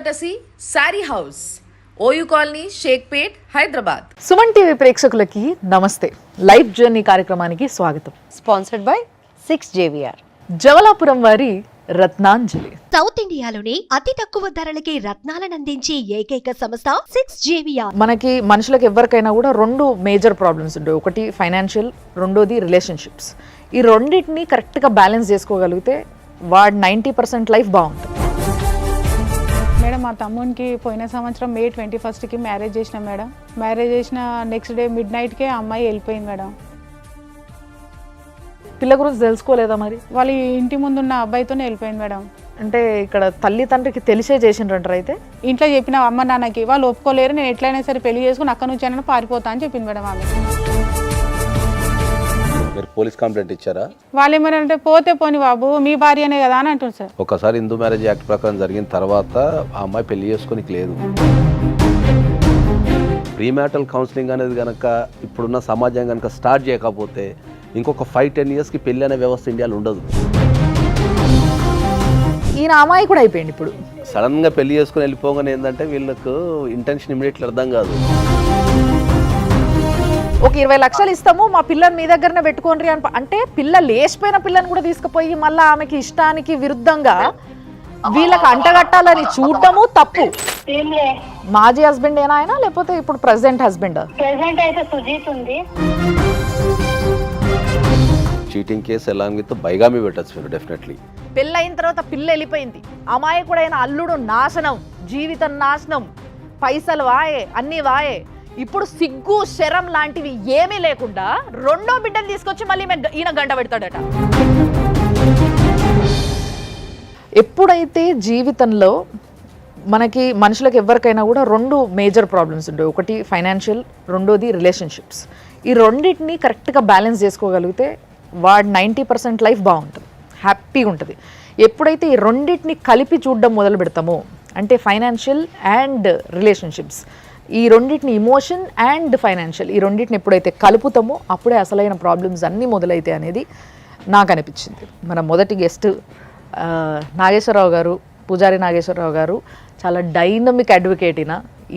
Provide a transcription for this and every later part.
కటసి sari house, OU colony, Shaikpet, Hyderabad. Suman TV ప్రేక్షకులకి నమస్తే. Life journey కార్యక్రమానికి స్వాగతం. Sponsored by 6JVR. జవలాపురం వారి రత్నాంజలి. సౌత్ ఇండియాలోనే అతి తక్కువ ధరలకి రత్నాలను అందించే ఏకైక సంస్థ 6JVR. మనకి మనుషులకు ఎవరికైనా కూడా రెండు మేజర్ ప్రాబ్లమ్స్ ఉంటాయి. ఒకటి ఫైనాన్షియల్, రెండోది రిలేషన్షిప్స్. ఈ రెండింటిని కరెక్ట్గా బ్యాలెన్స్ చేసుకోగలిగితే వాడు 90% లైఫ్ బాగుంటుంది. మేడం మా తమ్మునికి పోయిన సంవత్సరం May 21st మ్యారేజ్ చేసిన మేడం. మ్యారేజ్ చేసిన నెక్స్ట్ డే మిడ్ నైట్కే అమ్మాయి వెళ్ళిపోయింది మేడం. పిల్ల గురించి తెలుసుకోలేదా మరి? వాళ్ళ ఇంటి ముందున్న అబ్బాయితోనే వెళ్ళిపోయింది మేడం. అంటే ఇక్కడ తల్లి తండ్రికి తెలిసే చేసిండ్రంటారు. అయితే ఇంట్లో చెప్పిన అమ్మ నాన్నకి వాళ్ళు ఒప్పుకోలేరు, నేను ఎట్లయినా సరే పెళ్లి చేసుకుని అక్కడ నుంచి అయినా పారిపోతా అని చెప్పింది మేడం ఆమె. మీరు పోలీస్ కంప్లైంట్ ఇచ్చారా? వాళ్ళు ఏమన్నారంటే పోతే పోని బాబు మీ భార్యనే కదా అని అంటుంది సార్. ఒకసారి హిందూ మ్యారేజ్ యాక్ట్ ప్రకారం జరిగిన తర్వాత ఆ అమ్మాయి పెళ్లి చేసుకోనికి లేదు. ప్రీమ్యాటల్ కౌన్సిలింగ్ అనేది కనుక ఇప్పుడున్న సమాజం కనుక స్టార్ట్ చేయకపోతే ఇంకొక 5-10 yearsకి పెళ్లి అనే వ్యవస్థ ఇండియాలో ఉండదు. ఈయన అమ్మాయి కూడా అయిపోయింది. ఇప్పుడు సడన్గా పెళ్లి చేసుకుని వెళ్ళిపోగానే ఏంటంటే వీళ్ళకు ఇంటెన్షన్ ఇమీడియట్లీ అర్థం కాదు. ఒక 20 లక్షలు ఇస్తాము, మా పిల్లని మీ దగ్గరనే పెట్టుకోండి అని. అంటే పిల్ల లేచిపోయిన పిల్లని కూడా తీసుకుపోయి మళ్ళీ ఆమెకి ఇష్టానికి విరుద్ధంగా వీళ్ళకి అంటగట్టాలని చూడటము తప్పు. మాజీ హస్బెండ్ ఏనా ఆయన, లేకపోతే ఇప్పుడు ప్రెసెంట్ హస్బెండ్? ప్రెసెంట్ అయితే సుజీత్ ఉంది. చీటింగ్ కేసు ఎలా బైగామి పెట్టచ్చు మీరు డెఫినెట్లీ. పెళ్ళయిన తర్వాత పిల్ల వెళ్ళిపోయింది, అమ్మాయి కూడా అయిన అల్లుడు నాశనం, జీవితం నాశనం, పైసలు వాయే, అన్ని వాయే. ఇప్పుడు సిగ్గు శరం లాంటివి ఏమీ లేకుండా రెండో బిడ్డను తీసుకొచ్చి మళ్ళీ ఈయన గంట పెడతాడట. ఎప్పుడైతే జీవితంలో మనకి మనుషులకు ఎవరికైనా కూడా రెండు మేజర్ ప్రాబ్లమ్స్ ఉంటాయి. ఒకటి ఫైనాన్షియల్, రెండోది రిలేషన్షిప్స్. ఈ రెండింటిని కరెక్ట్గా బ్యాలెన్స్ చేసుకోగలిగితే వాడు 90% లైఫ్ బాగుంటుంది, హ్యాపీగా ఉంటుంది. ఎప్పుడైతే ఈ రెండింటిని కలిపి చూడడం మొదలు పెడతామో, అంటే ఫైనాన్షియల్ అండ్ రిలేషన్షిప్స్, ఈ రెండింటిని ఇమోషన్ అండ్ ఫైనాన్షియల్, ఈ రెండింటిని ఎప్పుడైతే కలుపుతామో అప్పుడే అసలైన ప్రాబ్లమ్స్ అన్నీ మొదలైతాయి అనేది నాకు అనిపించింది. మన మొదటి గెస్ట్ నాగేశ్వరరావు గారు, పూజారి నాగేశ్వరరావు గారు. చాలా డైనమిక్ అడ్వకేట్.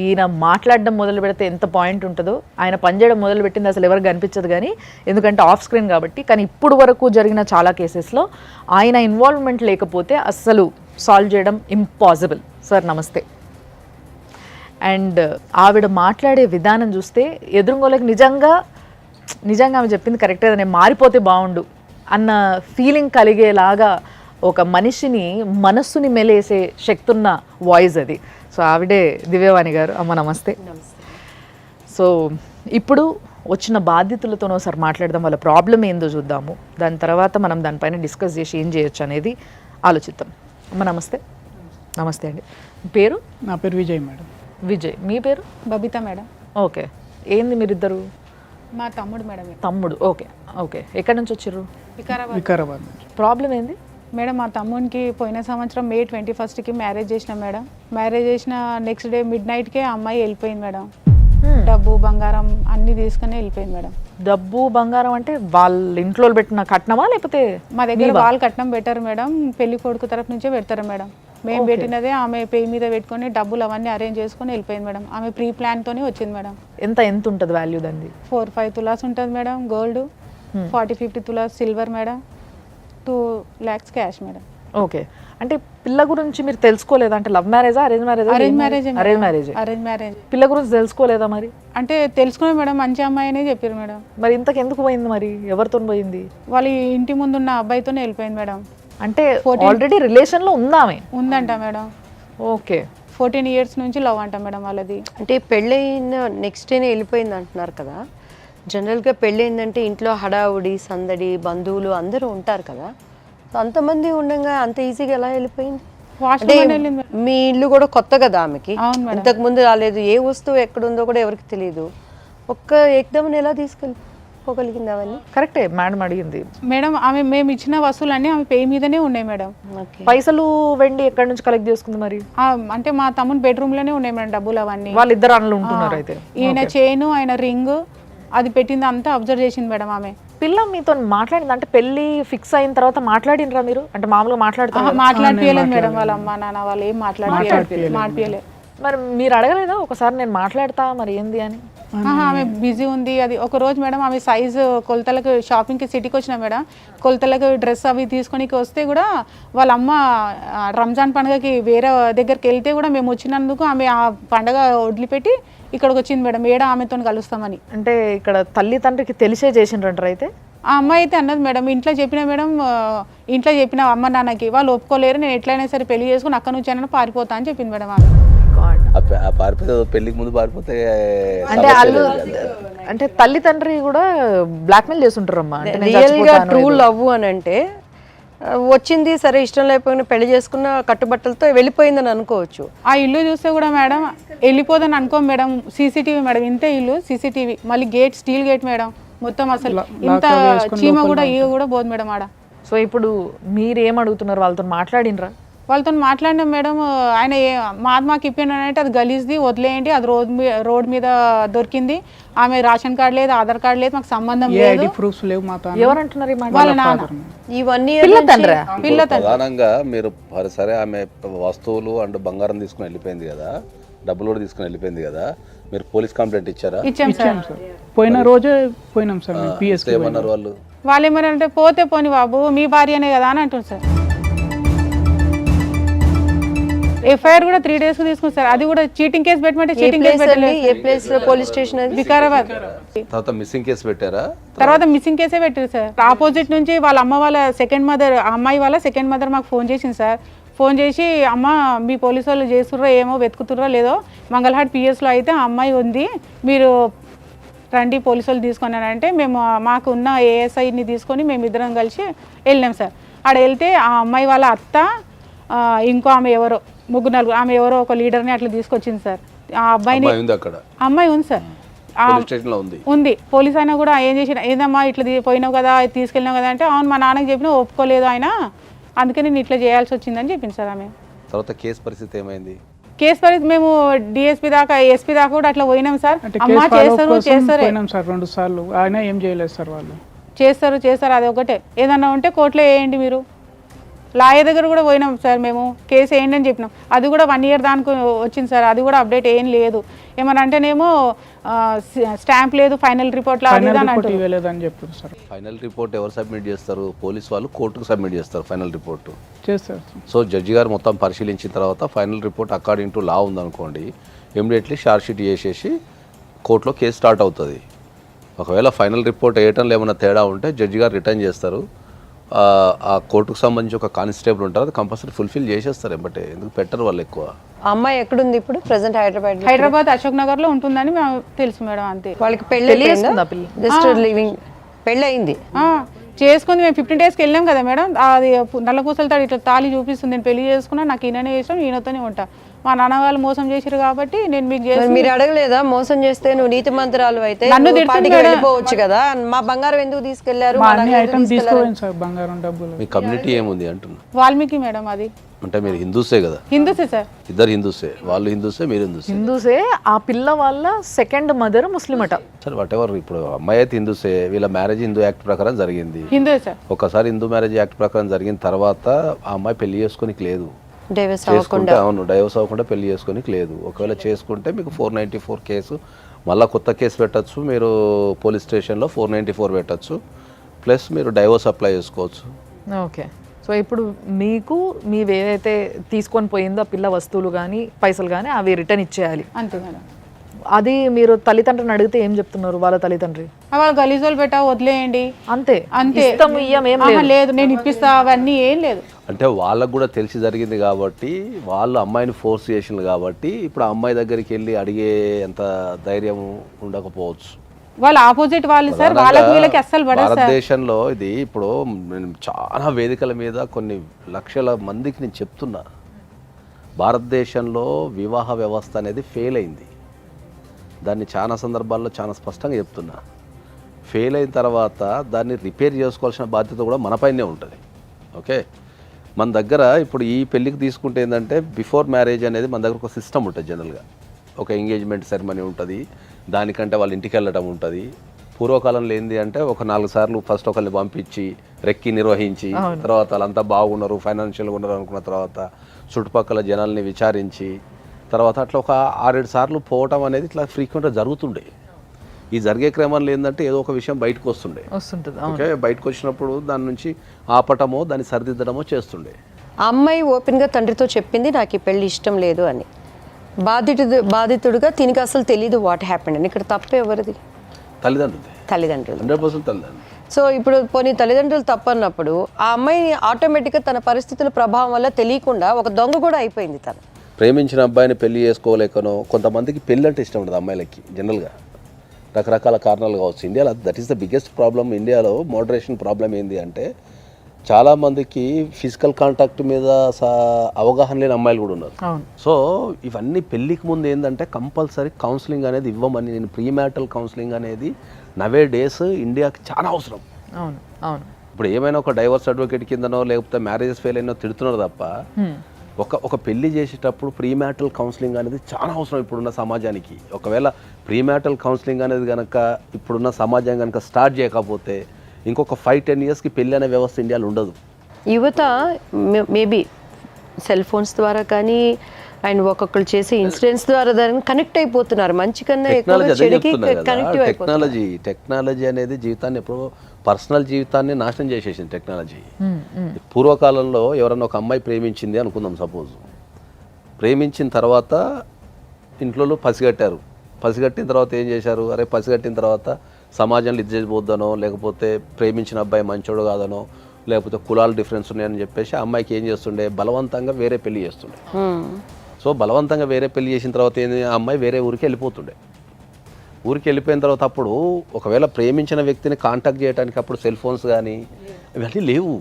ఈయన మాట్లాడడం మొదలు పెడితే ఎంత పాయింట్ ఉంటుందో, ఆయన పనిచేయడం మొదలు పెట్టింది అసలు ఎవరికి అనిపించదు కానీ, ఎందుకంటే ఆఫ్ స్క్రీన్ కాబట్టి. కానీ ఇప్పుడు వరకు జరిగిన చాలా కేసెస్లో ఆయన ఇన్వాల్వ్మెంట్ లేకపోతే అస్సలు సాల్వ్ చేయడం ఇంపాసిబుల్. సార్ నమస్తే. అండ్ ఆవిడ మాట్లాడే విధానం చూస్తే ఎదురుగోళ్ళకి నిజంగా ఆమె చెప్పింది కరెక్టే, నేను మారిపోతే బాగుండు అన్న ఫీలింగ్ కలిగేలాగా ఒక మనిషిని మనస్సుని మెలేసే శక్తి ఉన్న వాయిస్ అది. సో ఆవిడే దివ్యవాణి గారు. అమ్మ నమస్తే. సో ఇప్పుడు వచ్చిన బాధ్యతలతోనో సార్ మాట్లాడదాం, వాళ్ళ ప్రాబ్లం ఏందో చూద్దాము, దాని తర్వాత మనం దానిపైన డిస్కస్ చేసి ఏం చేయొచ్చు అనేది ఆలోచిద్దాం. అమ్మ నమస్తే. నమస్తే అండి. పేరు? నా పేరు విజయ్ మేడం. విజయ్. మీ పేరు? బబిత మేడం. ఓకే. ఏంది మీరిద్దరు? మా తమ్ముడు మేడం. తమ్ముడు. Okay okay. ఎక్కడి నుంచి వచ్చారు? వికారాబాద్. ప్రాబ్లం ఏంది మేడం? మా తమ్మునికి పోయిన సంవత్సరం May 21st మ్యారేజ్ చేసిన మేడం. మ్యారేజ్ చేసిన నెక్స్ట్ డే మిడ్ నైట్కే అమ్మాయి వెళ్ళిపోయింది మేడం. డబ్బు బంగారం అన్ని తీసుకుని వెళ్ళిపోయింది మేడం. డబ్బు బంగారం అంటే వాళ్ళ ఇంట్లో పెట్టిన కట్నమా, లేకపోతే? మా దగ్గర వాళ్ళు కట్నం పెట్టారు మేడం, పెళ్లి కొడుకు తరఫు నుంచే పెడతారు మేడం. మేము పెట్టినదే ఆమె పేరు మీద పెట్టుకొని డబ్బులు అవన్నీ అరేంజ్ చేసుకొని వెళ్ళిపోయింది మేడం. ఆమె ప్రీ ప్లాన్తోనే వచ్చింది మేడం. ఎంత ఉంటుంది వాల్యూ దాన్ని? 4-5 తులాస్ ఉంటుంది madam gold, 40-50 tolas silver madam, 2 lakhs cash madam. Okay. అంటే పిల్ల గురించి మీరు తెలుసుకోలేదా? అంటే లవ్ మ్యారేజా, అరేంజ్ మ్యారేజా? Arrange marriage. Arrange marriage. పిల్ల గురించి తెలుసుకోలేదా మరి? అంటే తెలుసుకునే మేడం, మంచి అమ్మాయి అనే చెప్పారు మేడం. మరి ఇంతకు ఎందుకు పోయింది మరి? ఎవరితో పోయింది? వాళ్ళ ఇంటి ముందున్న అబ్బాయితోనే వెళ్ళిపోయింది మేడం. అంటే ఆల్రెడీ రిలేషన్లో ఉందామే? ఉందంట మేడం. ఓకే. 14 years నుంచి లవ్ అంట మేడం వాళ్ళది. అంటే పెళ్ళైన నెక్స్ట్ డేనే వెళ్ళిపోయింది అంటున్నారు కదా. జనరల్గా పెళ్ళయిందంటే ఇంట్లో హడావుడి సందడి బంధువులు అందరూ ఉంటారు కదా. సో అంతమంది ఉండగా అంత ఈజీగా ఎలా వెళ్ళిపోయింది? మీ ఇల్లు కూడా కొత్త కదా ఆమెకి, ఇంతకు ముందు రాలేదు, ఏ వస్తువు ఎక్కడుందో కూడా ఎవరికి తెలియదు. ఒక్క ఎగ్దమ్ని ఎలా తీసుకెళ్ళిపోగలిగింది? అవన్నీ కరెక్టే మేడం అడిగింది. మేడం ఆమె మేము ఇచ్చిన వస్తువులన్నీ ఆమె పే మీదనే ఉన్నాయి మేడం. పైసలు వెండి ఎక్కడి నుంచి కలెక్ట్ చేసుకుంది మరి? అంటే మా తమ్ముని బెడ్రూమ్ లోనే ఉన్నాయి మేడం డబ్బులు అవన్నీ. వాళ్ళిద్దరు అన్నలు ఉంటున్నారు అయితే. ఈయన చైన్, ఆయన రింగ్ అది పెట్టింది అంతా అబ్జర్వ్ చేసింది మేడం ఆమె. పిల్ల మీతో మాట్లాడింది అంటే పెళ్లి ఫిక్స్ అయిన తర్వాత మాట్లాడినరా మీరు అంటే మామూలుగా మాట్లాడుతున్నారు మాట్లాడిపోయలేదు మేడం వాళ్ళ అమ్మ నాన్న వాళ్ళు ఏం మాట్లాడిపోయలేదు. మరి మీరు అడగలేదా ఒకసారి నేను మాట్లాడతా మరి ఏంది అని? ఆమె బిజీ ఉంది. అది ఒక రోజు మేడం ఆమె సైజు కొలతలకు షాపింగ్కి సిటీకి వచ్చిన మేడం, కొలతలకు డ్రెస్ అవి తీసుకొని వస్తే కూడా వాళ్ళ అమ్మ రంజాన్ పండుగకి వేరే దగ్గరికి వెళ్తే కూడా మేము వచ్చినందుకు ఆమె ఆ పండుగ వదిలిపెట్టి ఇక్కడికి వచ్చింది మేడం ఆమెతో కలుస్తామని. అంటే ఇక్కడ తల్లి తండ్రికి తెలిసే చేసిండ్రంటారు అయితే? ఆ అమ్మాయి అయితే అన్నది మేడం, ఇంట్లో చెప్పిన మేడం, ఇంట్లో చెప్పిన అమ్మ నాన్నకి వాళ్ళు ఒప్పుకోలేరు, నేను ఎట్లయినా సరే పెళ్లి చేసుకుని అక్కడ నుంచి అయినా పారిపోతా అని చెప్పింది మేడం ఆమె. పారిపోతే పెళ్లికి ముందు పారిపోతే అంటే వాళ్ళు అంటే తల్లి తండ్రి కూడా బ్లాక్మెయిల్ చేస్తుంటారమ్మా. రియల్గా ట్రూ లవ్ అని అంటే వచ్చింది సరే ఇష్టం లేకపోయినా పెళ్లి చేసుకున్న కట్టుబట్టలతో వెళ్ళిపోయిందని అనుకోవచ్చు. ఆ ఇల్లు చూస్తే కూడా మేడం వెళ్ళిపోదని అనుకో మేడం, సీసీటీవీ మేడం, ఇంతే ఇల్లు సీసీటీవీ, మళ్ళీ గేట్ స్టీల్ గేట్ మేడం, మొత్తం అసలు ఇంత చీమ కూడా ఈగ కూడా పోదు మేడం ఆడ. సో ఇప్పుడు మీరు ఏం అడుగుతున్నారు? వాళ్ళతో మాట్లాడినరా? వాళ్ళతో మాట్లాడినాం మేడం. ఆయన మాకు ఇప్పినంటే అది గలీజ్ది వదిలేయండి, అది రోడ్ మీద దొరికింది, ఆమె రేషన్ కార్డు లేదు, ఆధార్ కార్డు లేదు, మాకు సంబంధం లేదు, ప్రూఫ్స్ లేవు. ఎవరంటున్నారు? వాళ్ళ నాన్న. ఇవన్నీ ప్రధానంగా మీరు సరే ఆమె వస్తువులు అండ్ బంగారం తీసుకుని వెళ్ళిపోయింది కదా, డబ్బులు కూడా తీసుకుని వెళ్ళిపోయింది కదా, మీరు పోలీస్ కంప్లైంట్ ఇచ్చారా? ఇచ్చాం సార్. పోయిన రోజే పోయినాం సార్. ఏమన్నారు వాళ్ళు? వాళ్ళు ఏమన్నారంటే పోతే పోని బాబు మీ భార్యనే కదా అని అంటుంది సార్. ఎఫ్ఐఆర్ కూడా 3 days తీసుకుని సార్, అది కూడా చీటింగ్ కేసు పెట్టమంటే చీటింగ్ కేసు పెట్టలేదు. ఏ ప్లేస్ పోలీస్ స్టేషన్ అది? వికారాబాద్. తర్వాత మిస్సింగ్ కేసు పెట్టారా? తర్వాత మిస్సింగ్ కేసే పెట్టారు సార్. ఆపోజిట్ నుంచి వాళ్ళ అమ్మ వాళ్ళ సెకండ్ మదర్, అమ్మాయి వాళ్ళ సెకండ్ మదర్ మాకు ఫోన్ చేసింది సార్. ఫోన్ చేసి అమ్మ మీ పోలీసు వాళ్ళు చేస్తుర్రో ఏమో వెతుకుతుర్రో లేదో, మంగళహాట్ పిఎస్లో అయితే ఆ అమ్మాయి ఉంది, మీరు రండి పోలీసు వాళ్ళు తీసుకున్నారంటే మేము మాకు ఉన్న ఏఎస్ఐని తీసుకొని మేము ఇద్దరం కలిసి వెళ్ళినాం సార్. ఆడ వెళ్తే ఆ అమ్మాయి వాళ్ళ అత్త ఇంకో ఆమె ఎవరో 3-4 ఆమె ఎవరో ఒక లీడర్ని అట్లా తీసుకొచ్చింది సార్. ఆ అబ్బాయిని అమ్మాయి ఉంది సార్, ఉంది. పోలీస్ అయినా కూడా ఏం చేసిన, ఏందమ్మా ఇట్లా పోయినావు కదా, తీసుకెళ్ళినావు కదా అంటే, అవును మా నాన్నకి చెప్పినా ఒప్పుకోలేదు ఆయన, అందుకే నేను ఇట్లా చేయాల్సి వచ్చిందని చెప్పింది సార్ ఆమె. తర్వాత కేసు పరిస్థితి ఏమైంది? కేసు పరిస్థితి మేము డిఎస్పీ దాకా ఎస్పీ దాకా కూడా అట్లా పోయినాం సార్. అమ్మ చేస్తారు 2 సార్లు ఆయన ఏం చేయలేదు సార్. వాళ్ళు చేస్తారు అది ఒకటే, ఏదన్నా ఉంటే కోర్టులో వేయండి మీరు. లాయర్ దగ్గర కూడా పోయినాం సార్ మేము, కేసు వేయండి అని చెప్పినాం, అది కూడా 1 year దానికి వచ్చింది సార్, అది కూడా అప్డేట్ ఏం లేదు. ఏమన్నా అంటేనేమో స్టాంప్ లేదు, ఫైనల్ రిపోర్ట్ ఫైనల్ రిపోర్ట్ ఎవరు సబ్మిట్ చేస్తారు? పోలీస్ వాళ్ళు కోర్టుకు సబ్మిట్ చేస్తారు ఫైనల్ రిపోర్ట్ చేస్తారు. సో జడ్జి గారు మొత్తం పరిశీలించిన తర్వాత ఫైనల్ రిపోర్ట్ అకార్డింగ్ టు లా ఉందనుకోండి, ఇమ్మీడియట్లీ ఛార్జ్ షీట్ చేసేసి కోర్టులో కేసు స్టార్ట్ అవుతుంది. ఒకవేళ ఫైనల్ రిపోర్ట్ వేయటంలో ఏమైనా తేడా ఉంటే జడ్జి గారు రిటర్న్ చేస్తారు. ఆ కోర్టుకు సంబంధించి ఒక కానిస్టేబుల్ ఉంటారు, అది కంపల్సరీ ఫుల్ఫిల్ చేసేస్తారు ఎంబటే, ఎందుకు పెట్టరు వాళ్ళు ఎక్కువ. ఆ అమ్మాయి ఎక్కడుంది ఇప్పుడు? ప్రెసెంట్ హైదరాబాద్ అశోక్ నగర్ లో ఉంటుందని తెలుసు మేడం, అంతే. వాళ్ళకి పెళ్లి జస్ట్ లివింగ్ పెళ్ళి అయింది, చేసుకుంది. మేము 15 daysకి వెళ్ళాం కదా మేడం, అది నల్లపూసలతో ఇట్లా తాళి చూపిస్తుంది, నేను పెళ్లి చేసుకున్నా, నాకు ఈయననే ఇష్టం, ఈయనతోనే ఉంటా, మా నాన్న వాళ్ళు మోసం చేశారు కాబట్టి నేను మీకు చేసి. మీరు అడగలేదా మోసం చేస్తే నువ్వు నీతి మంత్రాలు అయితే వెళ్ళిపోవచ్చు కదా, మా బంగారం ఎందుకు తీసుకెళ్లారు? బంగారం డబ్బులు. మీ కమ్యూనిటీ ఏముంది అంటున్నా? వాల్మీకి మేడం. అది అంటే మీరు హిందూసే కదా? హిందూసే సార్, ఇద్దరు హిందూసే, వాళ్ళు హిందూసే మీరు హిందూసే. ఆ పిల్ల వాళ్ళ సెకండ్ మదర్ ముస్లిం అట. సరే వాట్ ఎవర్, ఇప్పుడు అమ్మాయి అయితే హిందూసే, వీళ్ళ మ్యారేజ్ హిందూ యాక్ట్ ప్రకారం జరిగింది. హిందూ సార్. ఒకసారి హిందూ మ్యారేజ్ యాక్ట్ ప్రకారం జరిగిన తర్వాత ఆ అమ్మాయి పెళ్లి చేసుకోనికి లేదు, అవును డైవర్స్ అవ్వకుండా పెళ్లి చేసుకోనికి లేదు. ఒకవేళ చేసుకుంటే మీకు 494 కేసు, మళ్ళీ కొత్త కేసు పెట్టచ్చు మీరు పోలీస్ స్టేషన్లో, 494 పెట్టచ్చు, ప్లస్ మీరు డైవర్స్ అప్లై చేసుకోవచ్చు. ఓకే. సో ఇప్పుడు మీకు మీవి ఏదైతే తీసుకొని పోయిందో ఆ పిల్ల వస్తువులు కానీ పైసలు కానీ అవి రిటర్న్ ఇచ్చేయాలి, అంతే మేడం. అది మీరు తల్లిదండ్రులను అడిగితే ఏం చెప్తున్నారు వాళ్ళ తల్లిదండ్రి? వాళ్ళు గలీజోలు పెట్టా వదిలేయండి అంతే, అంతే, లేదు నేను ఇప్పిస్తా అవన్నీ ఏం లేదు. అంటే వాళ్ళకు కూడా తెలిసి జరిగింది కాబట్టి వాళ్ళు అమ్మాయిని ఫోర్స్ చేసింది కాబట్టి ఇప్పుడు ఆ అమ్మాయి దగ్గరికి వెళ్ళి అడిగే ఎంత ధైర్యం ఉండకపోవచ్చు. వాళ్ళ ఆపోజిట్ వాళ్ళు సార్, వాళ్ళకి వీళ్ళకి అస్సలు పడదు సార్. భారతదేశంలో ఇది ఇప్పుడు నేను చాలా వేదికల మీద కొన్ని లక్షల మందికి నేను చెప్తున్నా, భారతదేశంలో వివాహ వ్యవస్థ అనేది ఫెయిల్ అయింది. దాన్ని చాలా సందర్భాల్లో చాలా స్పష్టంగా చెప్తున్నా. ఫెయిల్ అయిన తర్వాత దాన్ని రిపేర్ చేసుకోవాల్సిన బాధ్యత కూడా మనపైనే ఉంటుంది. ఓకే, మన దగ్గర ఇప్పుడు ఈ పెళ్ళికి తీసుకుంటే ఏంటంటే బిఫోర్ మ్యారేజ్ అనేది మన దగ్గర ఒక సిస్టమ్ ఉంటుంది. జనరల్గా ఒక ఎంగేజ్మెంట్ సెరమనీ ఉంటుంది, దానికంటే వాళ్ళ ఇంటికి వెళ్ళడం ఉంటుంది, పూర్వకాలంలో ఏంది అంటే ఒక 4 సార్లు ఫస్ట్ ఒకరిని పంపించి రెక్కి నిర్వహించి తర్వాత వాళ్ళంతా బాగున్నారు, ఫైనాన్షియల్గా ఉన్నారు అనుకున్న తర్వాత చుట్టుపక్కల జనాల్ని విచారించి తర్వాత అట్లా ఒక 6-7 సార్లు పోవటం అనేది ఇట్లా ఫ్రీక్వెంట్గా జరుగుతుండే. ఈ జరిగే క్రమంలో ఏంటంటే ఏదో ఒక విషయం బయటకు వస్తుంటుంది. ఓకే, బయటకు వచ్చినప్పుడు దాని నుంచి ఆపటమో దాన్ని సరిదిద్దడమో చేస్తుండే. ఆ అమ్మాయి ఓపెన్గా తండ్రితో చెప్పింది నాకు ఈ పెళ్లి ఇష్టం లేదు అని. బాధితుడుగా తినికి అసలు తెలీదు వాట్ హ్యాపెండ్ అని. ఇక్కడ తప్పు ఎవరిది? తల్లిదండ్రులు 100% తల్లిదండ్రులు. సో ఇప్పుడు పోనీ తల్లిదండ్రులు తప్పన్నప్పుడు ఆ అమ్మాయి ఆటోమేటిక్గా తన పరిస్థితుల ప్రభావం వల్ల తెలియకుండా ఒక దొంగ కూడా అయిపోయింది. తను ప్రేమించిన అబ్బాయిని పెళ్లి చేసుకోలేకనో, కొంతమందికి పెళ్ళి అంటే ఇష్టం ఉండదు అమ్మాయిలకి. జనరల్గా రకరకాల కారణాలు కావచ్చు. ఇండియాలో that is the biggest problem. ఇండియాలో మోడరేషన్ ప్రాబ్లం ఏంది అంటే చాలామందికి ఫిజికల్ కాంటాక్ట్ మీద అవగాహన లేని అమ్మాయిలు కూడా ఉన్నారు. సో ఇవన్నీ పెళ్ళికి ముందు ఏంటంటే కంపల్సరీ కౌన్సిలింగ్ అనేది ఇవ్వమని, నేను ప్రీమ్యాటల్ కౌన్సిలింగ్ అనేది నవే డేస్ ఇండియాకి చాలా అవసరం. ఇప్పుడు ఏమైనా ఒక డైవర్స్ అడ్వకేట్ కిందనో లేకపోతే మ్యారేజెస్ ఫెయిల్ అయినో తిడుతున్నారు తప్ప ఒక పెళ్లి చేసేటప్పుడు ప్రీమ్యాటల్ కౌన్సిలింగ్ అనేది చాలా అవసరం ఇప్పుడున్న సమాజానికి. ఒకవేళ ప్రీమ్యాటల్ కౌన్సిలింగ్ అనేది కనుక ఇప్పుడున్న సమాజం కనుక స్టార్ట్ చేయకపోతే ఇంకొక 5-10 ఇయర్స్కి పెళ్ళి అనే వ్యవస్థ ఇండియాలో ఉండదు. యువత మేబీ సెల్ ఫోన్స్ ద్వారా కానీ అండ్ ఒక్కొక్కరు చేసే ఇన్సిడెంట్స్ ద్వారా దాన్ని కనెక్ట్ అయిపోతున్నారు. మంచి కన్నా టెక్నాలజీ అనేది జీవితాన్ని ఎప్పుడో పర్సనల్ జీవితాన్ని నాశనం చేసేసింది టెక్నాలజీ. పూర్వకాలంలో ఎవరన్నా ఒక అమ్మాయి ప్రేమించింది అనుకుందాం, సపోజ్ ప్రేమించిన తర్వాత ఇంట్లో పసిగట్టారు. పసిగట్టిన తర్వాత ఏం చేశారు? అరే పసిగట్టిన తర్వాత సమాజంలో ఇది చేసిపోద్దనో, లేకపోతే ప్రేమించిన అబ్బాయి మంచోడు కాదనో, లేకపోతే కులాల డిఫరెన్స్ ఉన్నాయని చెప్పేసి ఆ అమ్మాయికి ఏం చేస్తుండే, బలవంతంగా వేరే పెళ్లి చేస్తుండే. సో బలవంతంగా వేరే పెళ్లి చేసిన తర్వాత ఏంది, ఆ అమ్మాయి వేరే ఊరికి వెళ్ళిపోతుండే. ఊరికి వెళ్ళిపోయిన తర్వాత అప్పుడు ఒకవేళ ప్రేమించిన వ్యక్తిని కాంటాక్ట్ చేయడానికి అప్పుడు సెల్ ఫోన్స్ కానీ ఇవన్నీ లేవు.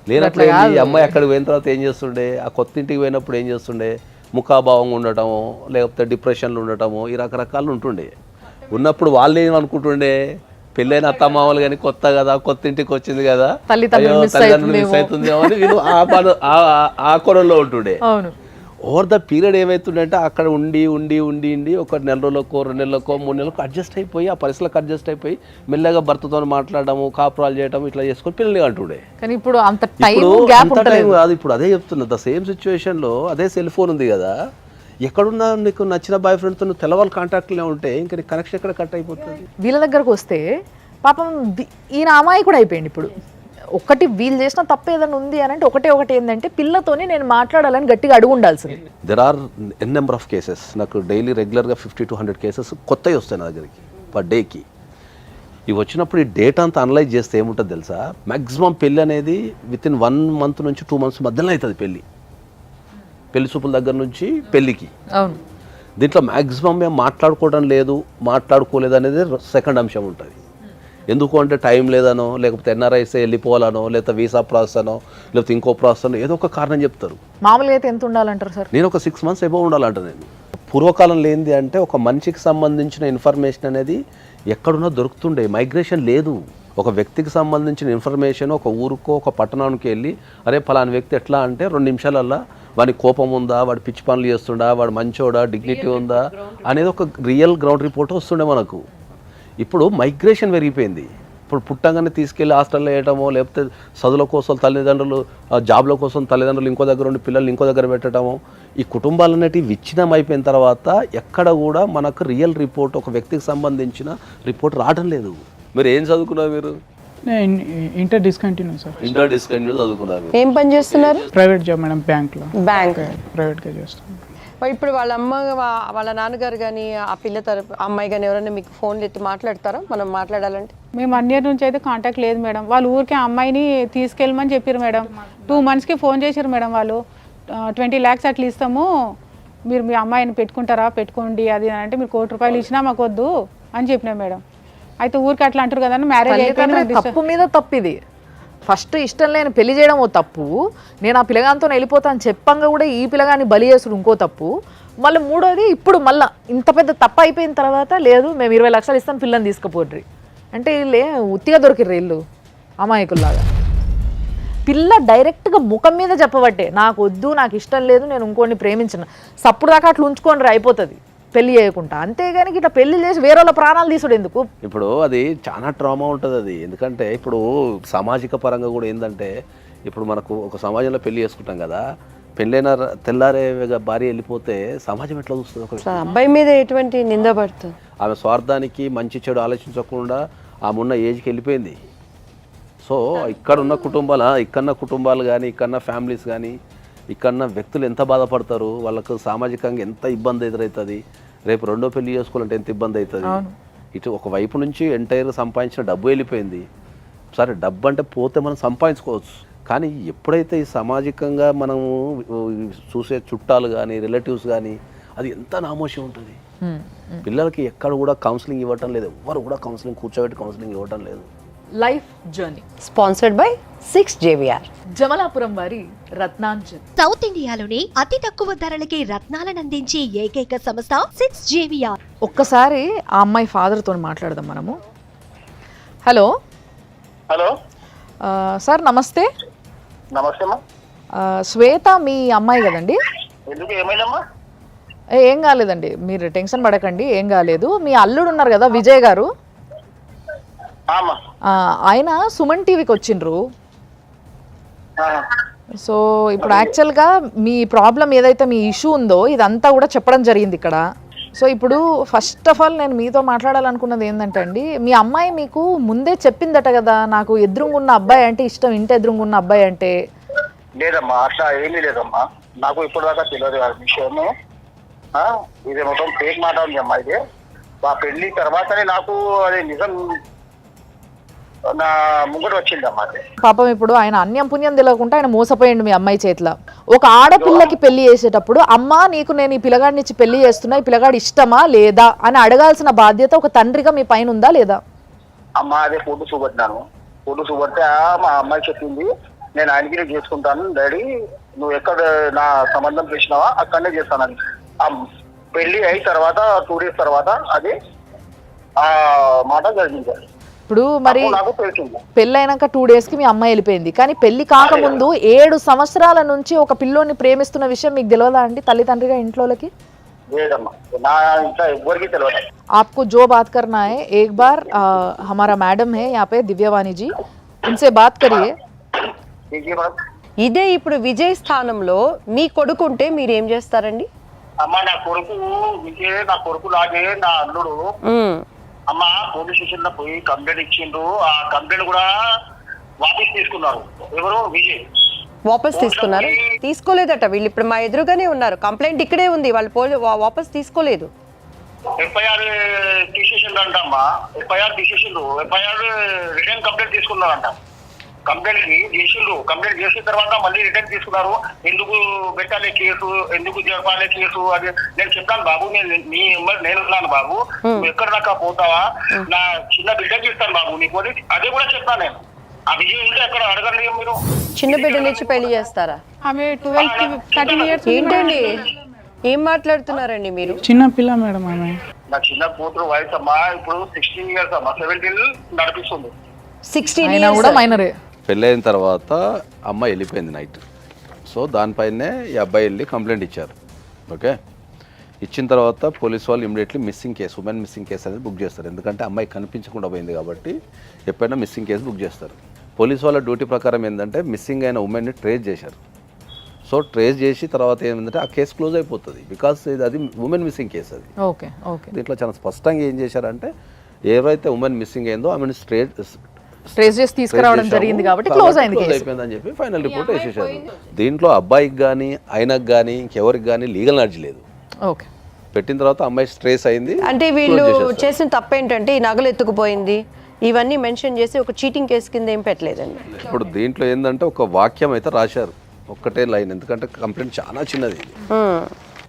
లేనప్పుడు ఈ అమ్మాయి అక్కడికి పోయిన తర్వాత ఏం చేస్తుండే, ఆ కొత్త ఇంటికి పోయినప్పుడు ఏం చేస్తుండే, ముఖాభావంగా ఉండటము, లేకపోతే డిప్రెషన్లు ఉండటము, ఈ రకరకాలు ఉంటుండే. ఉన్నప్పుడు వాళ్ళు ఏమనుకుంటుండే, పెళ్ళైన అత్తమామలు కానీ కొత్త కదా, కొత్త ఇంటికి వచ్చింది కదా, తల్లిదండ్రులు మిస్ అవుతుంది అని వీళ్ళు ఆ కొరల్లో ఉంటుండే. ఓవర్ ద పీరియడ్ ఏమవుతుందంటే అక్కడ ఉండి ఉండి ఉండి ఉండి ఒక నెల రోజులకో 2 నెలలకో 3 నెలలకో అడ్జస్ట్ అయిపోయి ఆ పరిస్థితులకు అడ్జస్ట్ అయిపోయి మెల్లగా భర్తతో మాట్లాడము, కాపురాలు చేయడం, ఇట్లా చేసుకొని పిల్లలు అంటుండే. కానీ ఇప్పుడు అంత టైం కాదు. ఇప్పుడు అదే చెప్తున్నా, ద సేమ్ సిచ్యువేషన్లో అదే సెల్ ఫోన్ ఉంది కదా, ఎక్కడున్నా నీకు నచ్చిన బాయ్ ఫ్రెండ్తో నువ్వు తెల్లవాళ్ళు కాంటాక్ట్లో ఉంటే ఇంకా నీ కనెక్షన్ ఎక్కడ కట్ అయిపోతుంది. వీళ్ళ దగ్గరకు వస్తే పాపం ఈయన అమ్మాయి కూడా అయిపోయింది. ఇప్పుడు ఒకటి వీళ్ళు చేసిన తప్పు ఏదైనా ఉంది అని అంటే ఒకటి ఏంటంటే పిల్లతోని నేను మాట్లాడాలని గట్టిగా అడుగు ఉండాల్సింది. There are n number of cases. నాకు డైలీ రెగ్యులర్గా 50 to 100 కేసెస్ కొత్తవి వస్తాయి నా దగ్గరికి పర్ డేకి. ఇవి వచ్చినప్పుడు ఈ డేటా అంతా అనలైజ్ చేస్తే ఏముంటుంది తెలుసా, మ్యాక్సిమం పెళ్ళి అనేది వితిన్ 1 month నుంచి 2 months మధ్యలో అవుతుంది. పెళ్లి చూపుల దగ్గర నుంచి పెళ్ళికి. దీంట్లో మ్యాక్సిమం మేము మాట్లాడుకోలేదు అనేది సెకండ్ అంశం ఉంటుంది. ఎందుకు అంటే టైం లేదనో, లేకపోతే ఎన్ఆర్ఐస్ వెళ్ళిపోవాలనో, లేకపోతే వీసా ప్రాసెస్ అనో, లేకపోతే ఇంకో ప్రాసెస్ అనో ఏదో ఒక కారణం చెప్తారు. మామూలుగా అయితే ఎంత ఉండాలంటారు సార్? నేను ఒక 6 months ఎబో ఉండాలంట. నేను పూర్వకాలంలో ఏంది అంటే ఒక మనిషికి సంబంధించిన ఇన్ఫర్మేషన్ అనేది ఎక్కడున్నా దొరుకుతుండే. మైగ్రేషన్ లేదు. ఒక వ్యక్తికి సంబంధించిన ఇన్ఫర్మేషన్ ఒక ఊరుకో ఒక పట్టణానికి వెళ్ళి అరే పలానా వ్యక్తి ఎట్లా అంటే 2 నిమిషాలల్లో వాడి కోపం ఉందా, వాడు పిచ్చి పనులు చేస్తుండా, వాడు మంచోడా, డిగ్నిటీ ఉందా అనేది ఒక రియల్ గ్రౌండ్ రిపోర్ట్ వస్తుండే మనకు. ఇప్పుడు మైగ్రేషన్ పెరిగిపోయింది. ఇప్పుడు పుట్టంగానే తీసుకెళ్ళి హాస్టల్లో వేయటమో, లేకపోతే చదువుల కోసం తల్లిదండ్రులు, జాబ్ల కోసం తల్లిదండ్రులు ఇంకో దగ్గర ఉండి పిల్లల్ని ఇంకో దగ్గర పెట్టడము, ఈ కుటుంబాలు అనేటివి విచ్ఛిన్నం అయిపోయిన తర్వాత ఎక్కడ కూడా మనకు రియల్ రిపోర్ట్ ఒక వ్యక్తికి సంబంధించిన రిపోర్ట్ రావడం లేదు. మీరు ఏం చదువుకున్నారు? మీరు inter discontinue sir. Inter discontinue చదువుకున్నారు. ఏం పని చేస్తున్నారు? ప్రైవేట్ జాబ్ మేడం, బ్యాంక్లో. బ్యాంక్ ప్రైవేట్గా చేస్తాను. ఇప్పుడు వాళ్ళ అమ్మ వాళ్ళ నాన్నగారు కానీ ఆ పిల్ల తరపు అమ్మాయి కానీ ఎవరైనా మీకు ఫోన్లు ఎత్తి మాట్లాడతారా మనం మాట్లాడాలంటే? మేము 1 year నుంచి అయితే కాంటాక్ట్ లేదు మేడం. వాళ్ళు ఊరికే అమ్మాయిని తీసుకెళ్ళమని చెప్పారు మేడం. 2 monthsకి ఫోన్ చేశారు మేడం. వాళ్ళు 20 lakhs అట్లా ఇస్తాము, మీరు మీ అమ్మాయిని పెట్టుకోండి అది అంటే మీరు 1 కోటి రూపాయలు ఇచ్చినా మాకు వద్దు అని చెప్పినా మేడం. అయితే ఊరికి అట్లా అంటారు కదా, మ్యారేజ్ అయిపోయింది. తప్పు మీద తప్పు ఇది. ఫస్ట్ ఇష్టం లేని పెళ్లి చేయడం ఓ తప్పు, నేను ఆ పిల్లగానితో వెళ్ళిపోతాను చెప్పంగా కూడా ఈ పిల్లగాని బలి చేసుడు ఇంకో తప్పు. మళ్ళీ మూడోది ఇప్పుడు మళ్ళీ ఇంత పెద్ద తప్పు అయిపోయిన తర్వాత లేదు మేము 20 లక్షలు ఇస్తాను పిల్లని తీసుకుపోడ్రి అంటే వీళ్ళే ఉత్తిగా దొరికిర్రు ఇల్లు అమాయకుల్లాగా. పిల్ల డైరెక్ట్గా ముఖం మీద చెప్పబట్టే నాకు వద్దు, నాకు ఇష్టం లేదు, నేను ఇంకోని ప్రేమించిన సప్పుడు దాకా అట్లా ఉంచుకోండి అయిపోతుంది. పెళ్లి చేయకుండా, అంతేగాని ఇట్లా పెళ్లి చేసి వేరే వాళ్ళ ప్రాణాలు తీసుడు ఎందుకు? ఇప్పుడు అది చాలా ట్రామా ఉంటుంది అది. ఎందుకంటే ఇప్పుడు సామాజిక పరంగా కూడా ఏంటంటే, ఇప్పుడు మనకు ఒక సమాజంలో పెళ్లి చేసుకుంటాం కదా, పెళ్ళైన తెల్లారే భార్య వెళ్ళిపోతే సమాజం ఎట్లా చూస్తుంది? ఒక అసలు అబ్బాయి మీద ఎటువంటి నింద పడుతుంది? ఆమె స్వార్థానికి మంచి చెడు ఆలోచించకుండా ఆమె ఉన్న ఏజ్కి వెళ్ళిపోయింది. సో ఇక్కడున్న కుటుంబాలు కానీ, ఇక్కడున్న ఫ్యామిలీస్ కానీ, ఇక్కడున్న వ్యక్తులు ఎంత బాధపడతారు, వాళ్ళకు సామాజికంగా ఎంత ఇబ్బంది ఎదురవుతుంది, రేపు రెండో పెళ్లి చేసుకోవాలంటే ఎంత ఇబ్బంది అవుతుంది. ఇటు ఒక వైపు నుంచి ఎంటైర్ సంపాదించిన డబ్బు వెళ్ళిపోయింది. సరే డబ్బు అంటే పోతే మనం సంపాదించుకోవచ్చు, కానీ ఎప్పుడైతే ఈ సామాజికంగా మనము చూసే చుట్టాలు కానీ, రిలేటివ్స్ కానీ, అది ఎంత నామోషి ఉంటుంది. పిల్లలకి ఎక్కడ కూడా కౌన్సిలింగ్ ఇవ్వటం లేదు, ఎవ్వరు కూడా కౌన్సిలింగ్ కూర్చోబెట్టి కౌన్సిలింగ్ ఇవ్వటం లేదు. Life journey sponsored by 6JVR. Jamalapuram వారి రత్నాంజన్. సౌత్ ఇండియాలోని అతి తక్కువ ధరలకి రత్నాలను అందించే ఏకైక సంస్థ 6JVR. ఒక్కసారి ఆ అమ్మాయి ఫాదర్తో మాట్లాడదాం మనము. హలో హలో సార్, నమస్తే. నమస్తే అమ్మా. శ్వేత మీ అమ్మాయి కదండి? ఎందుకు ఏమైందమ్మా? ఏం కాలేదండి, మీరు టెన్షన్ పడకండి, ఏం కాలేదు. మీ అల్లుడు ఉన్నారు కదా విజయ్ గారు, ఆయన సుమన్ టీవీకి వచ్చిండ్రు. సో ఇప్పుడు యాక్చువల్గా మీ ప్రాబ్లం ఏదైతే మీ ఇష్యూ ఉందో ఇదంతా కూడా చెప్పడం జరిగింది ఇక్కడ. సో ఇప్పుడు ఫస్ట్ ఆఫ్ ఆల్ నేను మీతో మాట్లాడాలనుకున్నది ఏంటంటే అండి, మీ అమ్మాయి మీకు ముందే చెప్పిందట కదా, నాకు ఎదురుగున్న అబ్బాయి అంటే ఇష్టం, ఇంటి ఎదురుగున్న అబ్బాయి అంటే. లేదమ్మా, అట్లా ఏమీ లేదమ్మా, నాకు ఇప్పటిదాకా తెలియదు ఆ విషయము. ఇది మొత్తం ఫేక్ మాట ఉంది అమ్మా. ఇది మా పెళ్లి తర్వాతనే నాకు అది నిజం నా ముంగడు వచ్చిందమ్మా. అది పాపం ఇప్పుడు ఆయన అన్యం పుణ్యం తెలియకుండా ఆయన మోసపోయిండు మీ అమ్మాయి చేతిలో. ఒక ఆడపిల్లకి పెళ్లి చేసేటప్పుడు, అమ్మా నీకు నేను ఈ పిల్లగాడిని ఇచ్చి పెళ్లి చేస్తున్నా, ఈ పిల్లగాడు ఇష్టమా లేదా అని అడగాల్సిన బాధ్యత ఒక తండ్రిగా మీ పైన ఉందా లేదా? అమ్మా అదే ఫోటో చూపెట్టినాను. ఫోటో చూపెడితే మా అమ్మాయి చెప్పింది, నేను ఆయనకి నేను చేసుకుంటాను డాడీ, నువ్వు ఎక్కడ నా సంబంధం చేసినావా అక్కడనే చేస్తానని. పెళ్లి అయిన తర్వాత 2 days తర్వాత అది ఆ మాట జరిగింది. ఇప్పుడు మరి నాకు తెలిసింది. పెళ్ళైనాక 2 days కి మీ అమ్మాయి వెళ్ళిపోయింది, కానీ పెళ్లి కాకముందు 7 సంవత్సరాల నుంచి ఒక పిల్లోని ప్రేమిస్తున్న విషయం మీకు తెలియదా అండి తల్లిదండ్రిగా ఇంట్లోకి? లేదమ్మా, నా ఇంట్లో ఎవ్వరికి తెలియదు. आपको जो बात करना है, एक बार हमारा मैडम है यहाँ पे दिव्यवाणी जी, उनसे बात करिए. ఇదే ఇప్పుడు విజయ్ స్థానంలో మీ కొడుకుంటే మీరు ఏం చేస్తారండి? అమ్మా నా కొడుకు విజయ్, నా కొడుకు లాగే నా అల్లుడు అమ్మ పోలీస్ స్టేషన్ లో పోయి కంప్లైంట్ ఇచ్చిండ్రు. ఆ కంప్లైంట్ కూడా వాపస్ తీసుకున్నారు. ఎవరు? విజయ్ వాపస్ తీసుకున్నారు? తీసుకోలేదట. వీళ్ళు ఇప్పుడు మా ఎదురుగానే ఉన్నారు, కంప్లైంట్ ఇక్కడే ఉంది, వాళ్ళు వాపస్ తీసుకోలేదు. ఎఫ్ఐఆర్ తీసేసిండ్రంట అమ్మా. ఎఫ్ఐఆర్ తీసేసిండ్రు. ఎఫ్ఐఆర్ రిటర్న్ కంప్లైంట్ తీసుకున్నారంట. కంప్లైంట్ చేసిండ్రు. కంప్లైంట్ చేసిన తర్వాత మళ్ళీ రిటర్న్ తీసుకున్నారు. ఎందుకు పెట్టాలి కేసు, ఎందుకు జరపాలి కేసు అది నేను చెప్పాను బాబు, నేనున్నాను బాబు, నువ్వు ఎక్కడ దాకా పోతావా, నా చిన్న బిడ్డకి ఇస్తాను బాబు నీకు, అదే కూడా చెప్పాను నేను. ఆ విజయం ఉంటే ఎక్కడ అడగండి మీరు. చిన్న బిడ్డలు ఇచ్చి పెళ్లి చేస్తారా? ఆమె 12-13 years. ఏంటండి ఏం మాట్లాడుతున్నారండి మీరు? చిన్న పిల్ల మేడం ఆమె. నా చిన్న కూతురు వయసు అమ్మా ఇప్పుడు 16 years అమ్మా, 17 నడిపిస్తుంది. 16 అయినా కూడా మైనరే. పెళ్ళైన తర్వాత అమ్మాయి వెళ్ళిపోయింది నైట్. సో దానిపైనే ఈ అబ్బాయి వెళ్ళి కంప్లైంట్ ఇచ్చారు. ఓకే, ఇచ్చిన తర్వాత పోలీస్ వాళ్ళు immediately missing case, women missing case అనేది బుక్ చేస్తారు. ఎందుకంటే అమ్మాయి కనిపించకుండా పోయింది కాబట్టి ఎప్పుడైనా మిస్సింగ్ కేసు బుక్ చేస్తారు. పోలీస్ వాళ్ళ డ్యూటీ ప్రకారం ఏంటంటే మిస్సింగ్ అయిన ఉమెన్ని ట్రేస్ చేశారు. సో ట్రేస్ చేసి తర్వాత ఏంటంటే ఆ కేసు క్లోజ్ అయిపోతుంది, బికాస్ అది ఉమెన్ మిస్సింగ్ కేసు. అది ఓకే ఓకే. దీంట్లో చాలా స్పష్టంగా ఏం చేశారంటే ఏవైతే ఉమెన్ మిస్సింగ్ అయిందో ఆమెను ట్రేస్ చేసి తీసుకురావడం జరిగింది కాబట్టి క్లోజ్ అయిపోయిందని చెప్పి ఫైనల్ రిపోర్ట్ వేసేసారు. దీంట్లో అబ్బాయికి కానీ ఆయనకు కానీ ఇంకెవరికి కానీ లీగల్ నాలెడ్జ్ లేదు. ఓకే, పెట్టిన తర్వాత అమ్మాయి స్ట్రెస్ అయింది. అంటే వీళ్ళు చేసిన తప్పు ఏంటంటే ఈ నగలు ఎత్తుకుపోయింది ఇవన్నీ మెన్షన్ చేసి ఒక చీటింగ్ కేసు కింద ఏం పెట్టలేదండి. ఇప్పుడు దీంట్లో ఏంటంటే ఒక వాక్యం అయితే రాశారు, ఒక్కటే లైన్. ఎందుకంటే కంప్లైంట్ చాలా చిన్నది.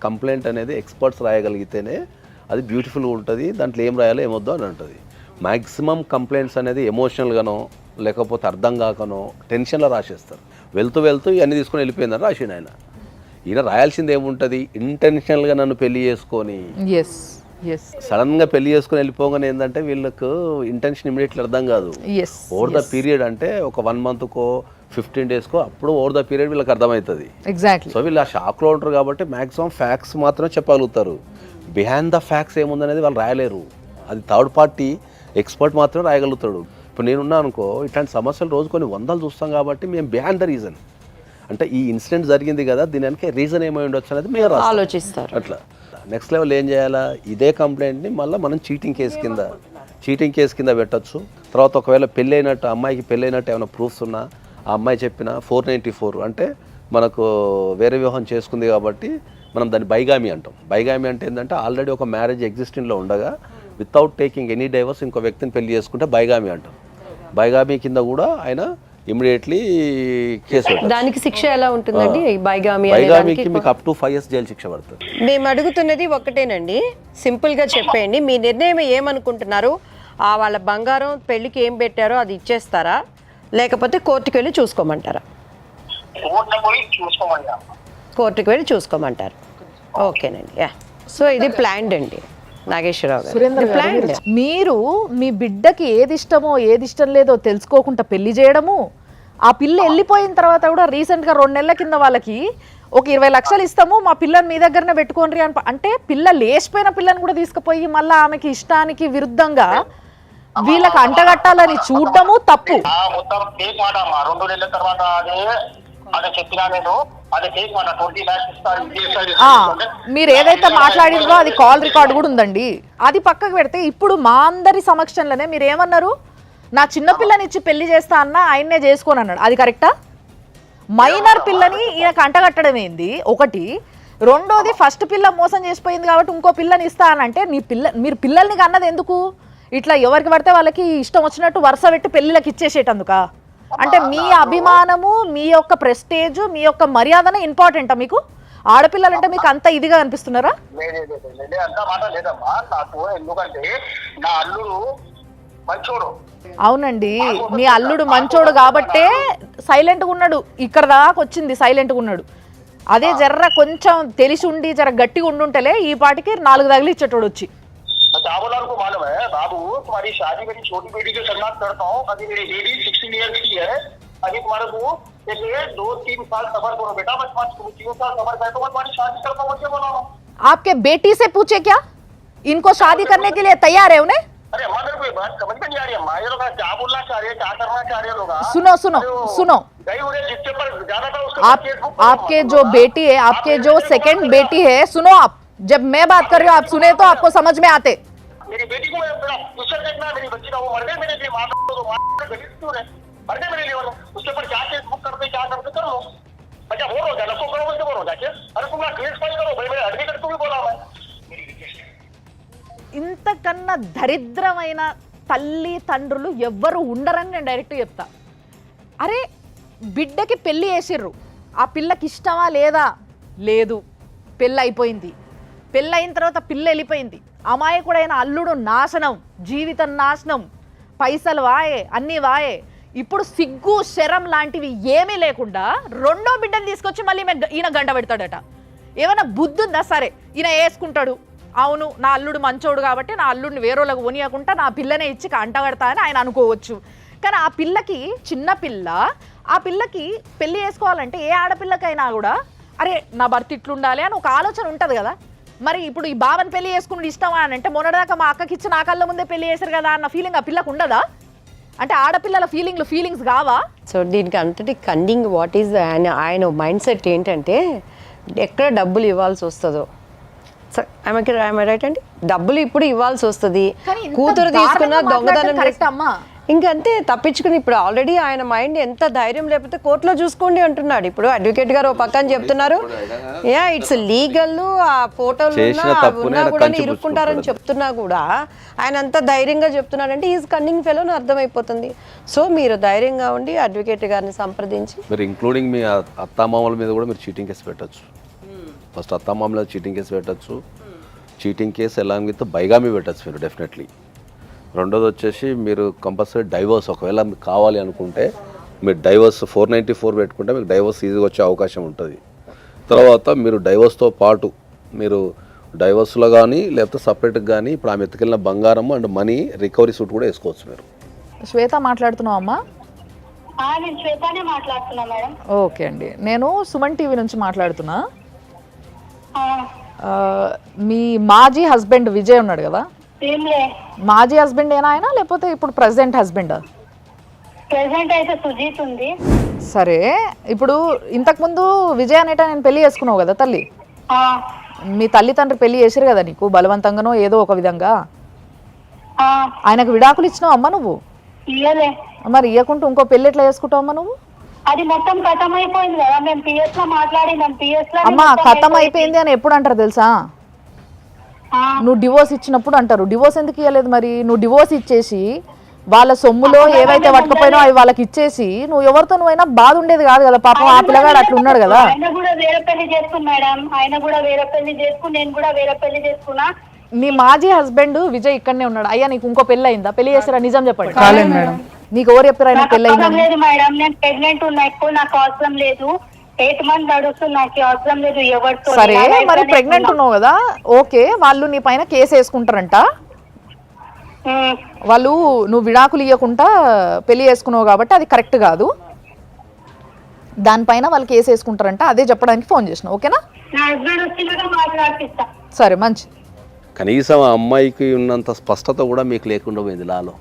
కంప్లైంట్ అనేది ఎక్స్పర్ట్స్ రాయగలిగితేనే అది బ్యూటిఫుల్గా ఉంటుంది, దాంట్లో ఏం రాయాలో ఏమొద్దో అని ఉంటుంది. మ్యాక్సిమం కంప్లైంట్స్ అనేది ఎమోషనల్గానో లేకపోతే అర్థం కాకనో టెన్షన్లో రాసేస్తారు. వెళ్తూ ఇవన్నీ తీసుకొని వెళ్ళిపోయిందని రాసిండు ఆయన. ఈయన రాయాల్సింది ఏముంటుంది, ఇంటెన్షనల్గా నన్ను పెళ్లి చేసుకొని సడన్గా పెళ్లి చేసుకొని వెళ్ళిపోగానే ఏంటంటే వీళ్ళకు ఇంటెన్షన్ ఇమీడియట్లీ అర్థం కాదు. ఓవర్ ద పీరియడ్ అంటే ఒక 1 monthకో 15 daysకో అప్పుడు ఓవర్ ద పీరియడ్ వీళ్ళకి అర్థమవుతుంది. ఎగ్జాక్ట్లీ. సో వీళ్ళు ఆ షాక్లో ఉంటారు కాబట్టి మ్యాక్సిమం ఫ్యాక్ట్స్ మాత్రం చెప్పగలుగుతారు. బిహైండ్ ద ఫ్యాక్ట్స్ ఏముందనేది వాళ్ళు రాయలేరు. అది థర్డ్ పార్టీ ఎక్స్పర్ట్ మాత్రమే రాయగలుగుతాడు. ఇప్పుడు నేనున్నా అనుకో, ఇట్లాంటి సమస్యలు రోజు కొన్ని వందలు చూస్తాం కాబట్టి మేము బిహైండ్ ద రీజన్, అంటే ఈ ఇన్సిడెంట్ జరిగింది కదా దీని వెనక రీజన్ ఏమై ఉండొచ్చు అనేది మీరు ఆలోచిస్తారు. అట్లా నెక్స్ట్ లెవెల్ ఏం చేయాలా, ఇదే కంప్లైంట్ని మళ్ళీ మనం చీటింగ్ కేసు కింద పెట్టచ్చు. తర్వాత ఒకవేళ పెళ్ళైనట్టు అమ్మాయికి పెళ్ళైనట్టు ఏమైనా ప్రూఫ్స్ ఉన్నా ఆ అమ్మాయి చెప్పిన 494 అంటే మనకు వేరే వివాహం చేసుకుంది కాబట్టి మనం దాన్ని బైగామి అంటాం. బైగామి అంటే ఏంటంటే ఆల్రెడీ ఒక మ్యారేజ్ ఎగ్జిస్టింగ్లో ఉండగా వితౌట్ టేకింగ్ ఎనీ డైవర్స్ ఇంకో వ్యక్తిని పెళ్లి చేసుకుంటే బైగామి అంటాం. బైగామి కింద కూడా ఆయన ఇమీడియట్లీ కేసు పెట్టాలి. దానికి శిక్ష ఎలా ఉంటుందండి? బైగామికి మీకు అప్ టు 5 years జైలు శిక్ష పడుతుంది. మేము అడుగుతున్నది ఒకటేనండి, సింపుల్గా చెప్పేయండి. మీ నిర్ణయం ఏమనుకుంటున్నారు? వాళ్ళ బంగారం పెళ్ళికి ఏం పెట్టారో అది ఇచ్చేస్తారా, లేకపోతే కోర్టుకు వెళ్ళి చూసుకోమంటారా? కోర్టుకు వెళ్ళి చూసుకోమంటారు. ఓకేనండి, యా. సో ఇది ప్లాన్డ్ అండి నాగేశ్వరరావు గారు. సురేందర్ గారు, మీరు మీ బిడ్డకి ఏది ఇష్టమో ఏది ఇష్టం లేదో తెలుసుకోకుండా పెళ్లి చేయడము, ఆ పిల్ల వెళ్ళిపోయిన తర్వాత కూడా రీసెంట్గా 2 నెలల కింద వాళ్ళకి ఒక 20 లక్షలు ఇస్తాము మా పిల్లని మీ దగ్గరనే పెట్టుకోండి అని, అంటే పిల్ల లేచిపోయిన పిల్లని కూడా తీసుకుపోయి మళ్ళీ ఆమెకి ఇష్టానికి విరుద్ధంగా వీళ్ళకి అంటగట్టాలని చూడటము తప్పు. మొత్తం ఫేక్ మాట అమ్మా. 2 నెలల తర్వాత అదే చెప్పినా నేను, అదే ఫేక్ మాట. 20 lakhs ఇస్తారు. మీరు ఏదైతే మాట్లాడిందో అది కాల్ రికార్డ్ కూడా ఉందండి. అది పక్కకు పెడితే ఇప్పుడు మా అందరి సమక్షంలోనే మీరు ఏమన్నారు, నా చిన్న పిల్లని ఇచ్చి పెళ్లి చేస్తా అన్న ఆయన్నే చేసుకోని అన్నాడు. అది కరెక్టా? మైనర్ పిల్లని ఈయనకు అంటగట్టడం ఏంది ఒకటి. రెండోది ఫస్ట్ పిల్ల మోసం చేసిపోయింది కాబట్టి ఇంకో పిల్లని ఇస్తా అని అంటే మీరు పిల్లల్ని కన్నది ఎందుకు? ఇట్లా ఎవరికి పడితే వాళ్ళకి ఇష్టం వచ్చినట్టు వరుస పెట్టి పెళ్ళిళ్ళకి ఇచ్చేసేటందుక? అంటే మీ అభిమానము, మీ యొక్క ప్రెస్టేజ్, మీ యొక్క మర్యాదనే ఇంపార్టెంటా మీకు? ఆడపిల్లలంటే మీకు అంత ఇదిగా అనిపిస్తున్నారా? అంత మాట లేదమ్మా నాకు. ఎందుకంటే నా అల్లుడు మంచోడు. అవునండి, మీ అల్లుడు మంచోడు కాబట్టే సైలెంట్గా ఉన్నాడు. ఇక్కడ దాకా వచ్చింది సైలెంట్గా ఉన్నాడు. అదే జర్ర కొంచెం తెలిసి ఉండి జర గట్టిగా ఉండుంటేలే ఈ పాటికి 4 తగిలి ఇచ్చేటోడు వచ్చి. चावलाल को मालूम है बाबू, तुम्हारी शादी मेरी छोटी बेटी के साथ करता हूँ. अभी मेरी बेटी 16 years की है. अभी तुम्हारे को 2-3 साल सफर करो बेटा. मैं 3 साल सफर करे तो मैं तुम्हारी शादी करता हूँ. बोला रहा हूँ आपके बेटी से पूछे क्या इनको शादी करने के लिए तैयार है उन्हें? अरे अम्मा मेरे को बात समझ में नहीं आ रही अम्मा. ये लोग क्या बोलना चाह रहे हैं, क्या करना चाह रहे हैं लोग? सुनो सुनो सुनो, जिसके पर ज्यादा था उसके आपके जो बेटी है, आपके जो सेकंड बेटी है, सुनो आप, जब मैं बात कर रही हूँ आप सुने तो आपको समझ में आते. मेरी बेटी को फ्यूचर देखना, मेरी बच्ची का वो मर गए मेरे लिए, मार दो गरीब क्यों है, मर गए मेरे लिए. उसके ऊपर क्या केस बुक करते क्या करते कर लो. अच्छा बोलो जाना तो करो, मुझे बोलो जाके. अरे तुम केस फाइल करो भाई, मैं एडवोकेट को भी बोला मैं. ఇంతకన్నా దరిద్రమైన తల్లి తండ్రులు ఎవ్వరు ఉండరని నేను డైరెక్ట్ చెప్తా. అరే బిడ్డకి పెళ్ళి చేసిర్రు, ఆ పిల్లకి ఇష్టమా లేదా? లేదు, పెళ్ళి అయిపోయింది. పెళ్ళి అయిన తర్వాత పిల్ల వెళ్ళిపోయింది. అమాయకుడైన అల్లుడు నాశనం, జీవితం నాశనం, పైసలు వాయే, అన్నీ వాయే. ఇప్పుడు సిగ్గు శరం లాంటివి ఏమీ లేకుండా 2వ బిడ్డను తీసుకొచ్చి మళ్ళీ ఈయన గంట పెడతాడట. ఏమైనా బుద్ధి ఉందా? సరే ఈయన వేసుకుంటాడు, అవును నా అల్లుడు మంచోడు కాబట్టి నా అల్లుడిని వేరేళ్ళకు కొనియకుండా నా పిల్లనే ఇచ్చి అంటగడతా అని ఆయన అనుకోవచ్చు. కానీ ఆ పిల్లకి, చిన్న పిల్ల, ఆ పిల్లకి పెళ్లి చేసుకోవాలంటే ఏ ఆడపిల్లకైనా కూడా అరే నా భర్త ఇట్లుండాలి అని ఒక ఆలోచన ఉంటుంది కదా. మరి ఇప్పుడు ఈ బావని పెళ్లి చేసుకుని ఇష్టమా అని అంటే మొన్నటిదాకా మా అక్కకి ఇచ్చి నా కళ్ళ ముందే పెళ్లి చేశారు కదా అన్న ఫీలింగ్ ఆ పిల్లకు ఉండదా? అంటే ఆడపిల్లల ఫీలింగ్స్ కావా? సో దీనికి అంతటి కండింగ్ వాట్ ఈజ్ ఆయన మైండ్ సెట్ ఏంటంటే ఎక్కడ డబ్బులు ఇవ్వాల్సి వస్తుందో, రైట్ అండి, డబ్బులు ఇప్పుడు ఇవ్వాల్సి వస్తుంది. కూతురు తీసుకున్న దొంగతనం ఇంకంతే తప్పించుకుని. ఇప్పుడు ఆల్రెడీ ఆయన మైండ్ ఎంత ధైర్యం లేకపోతే కోర్టులో చూసుకోండి అంటున్నాడు. ఇప్పుడు అడ్వకేట్ గారు ఒక పక్కన చెప్తున్నారు యా ఇట్స్ లీగల్, ఆ ఫోటోలు ఉన్నా కూడా ఇరుక్కుంటారని చెప్తున్నా కూడా ఆయన అంత ధైర్యంగా చెప్తున్నాడంటే ఈజ్ కన్నింగ్ ఫెలో అని అర్థమైపోతుంది. సో మీరు ధైర్యంగా ఉండి అడ్వకేట్ గారిని సంప్రదించి, మీరు ఇంక్లూడింగ్ మీ అత్తామామల మీద కూడా మీరు చీటింగ్ కేసు పెట్టచ్చు. ఫస్ట్ అత్తామామల చీటింగ్ కేసు పెట్టచ్చు. Cheating case along with bigamy పెట్టచ్చు మీరు డెఫినెట్లీ. రెండోది వచ్చేసి మీరు కంపల్సరీ డైవర్స్, ఒకవేళ మీకు కావాలి అనుకుంటే మీరు డైవర్స్ 494 పెట్టుకుంటే మీకు డైవర్స్ ఈజీగా వచ్చే అవకాశం ఉంటుంది. తర్వాత మీరు డైవర్స్తో పాటు మీరు డైవర్స్లో కానీ లేకపోతే సపరేట్గా కానీ ఇప్పుడు ఆమె ఎత్తుకెళ్ళిన బంగారం అండ్ మనీ రికవరీ సూట్ కూడా వేసుకోవచ్చు. మీరు శ్వేత మాట్లాడుతున్నావు అమ్మా? నేను శ్వేతనే మాట్లాడుతున్నా మేడం. ఓకే అండి, నేను సుమన్ టీవీ నుంచి మాట్లాడుతున్నా. మీ మాజీ హస్బెండ్ విజయ్ ఉన్నాడు కదా, ఏంలే మాజీ హస్బెండ్ ఏనా ఆయన లేకపోతే ఇప్పుడు ప్రజెంట్ హస్బెండ్? ప్రెసెంట్ అయితే సుజీత్ ఉంది. సరే, ఇప్పుడు ఇంతకుముందు విజయ్ అనేట నేను పెళ్లి చేసుకున్నావు కదా తల్లి, ఆ, మీ తల్లిదండ్రులు పెళ్లి చేసారు కదా నీకు బలవంతంగానో ఏదో ఒక విధంగా, ఆ, ఆయనకు విడాకులు ఇచ్చినావు అమ్మ నువ్వు, ఇయ్యలే. మరి ఇవ్వకుంటూ ఇంకో పెళ్లి ఎట్లా చేసుకుంటావు అమ్మ నువ్వు? అది మొత్తం ఖతం అయిపోయింది కదా, మేము పిఎస్ లో మాట్లాడినాం. పిఎస్ లో అమ్మ ఖతం అయిపోయింది అని ఎప్పుడు అంటారు తెలుసా? నువ్వు డివోర్స్ ఇచ్చినప్పుడు అంటారు. డివోర్స్ ఎందుకు ఇవ్వలేదు మరి? నువ్వు డివోర్స్ ఇచ్చేసి వాళ్ళ సొమ్ములో ఏవైతే పట్టుకుపోయినా అవి వాళ్ళకి ఇచ్చేసి నువ్వు ఎవరితో నువ్వైనా బాధ ఉండేది కాదు కదా. పాపం ఆ పిల్లగాడు అట్లా ఉన్నాడు కదా. ఆయన కూడా వేరే పెళ్లి చేసుకున్నా మేడం, ఆయన కూడా వేరే పెళ్లి చేసుకుని, నేను కూడా వేరే పెళ్లి చేసుకున్నా. నీ మాజీ హస్బెండ్ విజయ్ ఇక్కడనే ఉన్నాడు. అయ్యా నీకు ఇంకో పెళ్లి అయిందా? పెళ్లి చేస్తారా? నిజం చెప్పండి. కాలేదు మేడం. నీకు ఎవరు చెప్పారు ఆయన పెళ్లి అవసరం అయిందని? లేదు మేడం, నేను ప్రెగ్నెంట్ ఉన్నా, ఎక్కువ నాకు అవసరం లేదు. 8 months నడుస్తుంది, నాకు అవసరం లేదు ఎవరితో. సరే, మరి ప్రెగ్నెంట్ ఉన్నావు కదా, ఓకే, వాళ్ళు నీ పైన కేసు వేసుకుంటారంట. వాళ్ళు నువ్వు విడాకులు ఇవ్వకుండా పెళ్లి చేసుకున్నావు కాబట్టి అది కరెక్ట్ కాదు, దానిపైన వాళ్ళు కేసు వేసుకుంటారంట. అదే చెప్పడానికి ఫోన్ చేసిన, ఓకేనా? నా హస్బెండ్ వచ్చినాక మాట్లాడిస్తా. సరే, మంచి. కనీసం ఆ అమ్మాయికి ఉన్నంత స్పష్టత కూడా మీకు లేకుండా పోయింది లాలో.